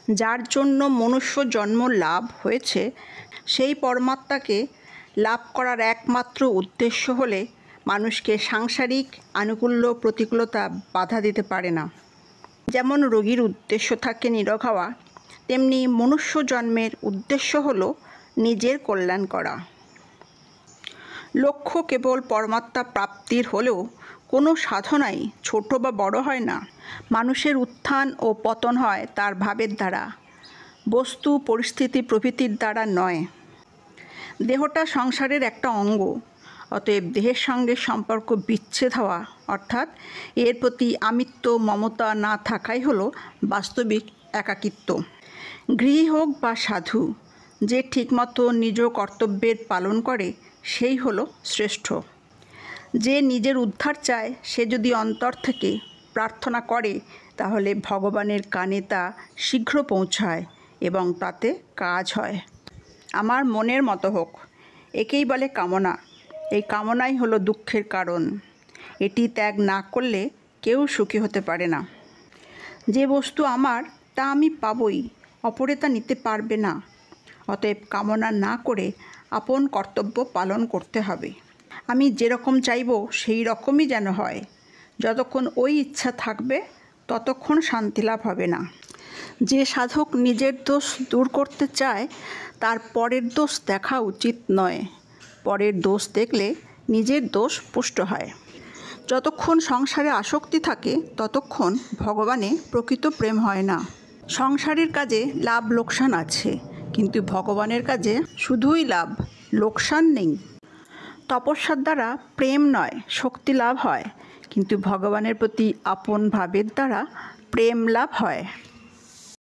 যার জন্য মনুষ্য জন্ম লাভ হয়েছে সেই পরমাত্মাকে লাভ করার একমাত্র উদ্দেশ্য হলে মানুষকে সাংসারিক আনুকূল্য প্রতিকূলতা বাধা দিতে পারে না। যেমন রোগীর উদ্দেশ্য থাকে নিরোগ হওয়া, তেমনি মনুষ্য জন্মের উদ্দেশ্য হল নিজের কল্যাণ করা। লক্ষ্য কেবল পরমাত্মা প্রাপ্তির হলেও কোনো সাধনাই ছোট বা বড় হয় না। মানুষের উত্থান ও পতন হয় তার ভাবের দ্বারা, বস্তু পরিস্থিতি প্রভৃতির দ্বারা নয়। দেহটা সংসারের একটা অঙ্গ, অতএব দেহের সঙ্গে সম্পর্ক বিচ্ছেদ হওয়া অর্থাৎ এর প্রতি আমিত্ব মমতা না থাকাই হলো বাস্তবিক একাকিত্ব। গৃহী হোক বা সাধু, যে ঠিকমতো নিজ কর্তব্যের পালন করে সেই হলো শ্রেষ্ঠ। যে নিজের উদ্ধার চায় সে যদি অন্তর থেকে প্রার্থনা করে তাহলে ভগবানের কানে তা শীঘ্র পৌঁছায় এবং তাতে কাজ হয়। আমার মনের মতো হোক, একেই বলে কামনা। এই কামনাই হলো দুঃখের কারণ। এটি ত্যাগ না করলে কেউ সুখী হতে পারে না। যে বস্তু আমার তা আমি পাবই, অপরে তা নিতে পারবে না। অতএব কামনা না করে আপন কর্তব্য পালন করতে হবে। আমি যেরকম চাইব সেই রকমই যেন হয়। যতক্ষণ ওই ইচ্ছা থাকবে ততক্ষণ শান্তি লাভ হবে না। যে সাধক নিজের দোষ দূর করতে চায় তার পরের দোষ দেখা উচিত নয়। পরের দোষ দেখলে নিজের দোষ পুষ্ট হয়। যতক্ষণ সংসারে আসক্তি থাকে ততক্ষণ ভগবানে প্রকৃত প্রেম হয় না। সংসারের কাজে লাভ লোকসান আছে, কিন্তু ভগবানের কাজে শুধুই লাভ, লোকসান নেই। তপস্যার দ্বারা প্রেম নয় শক্তি লাভ হয়, কিন্তু ভগবানের প্রতি আপন ভাবের দ্বারা প্রেম লাভ হয়।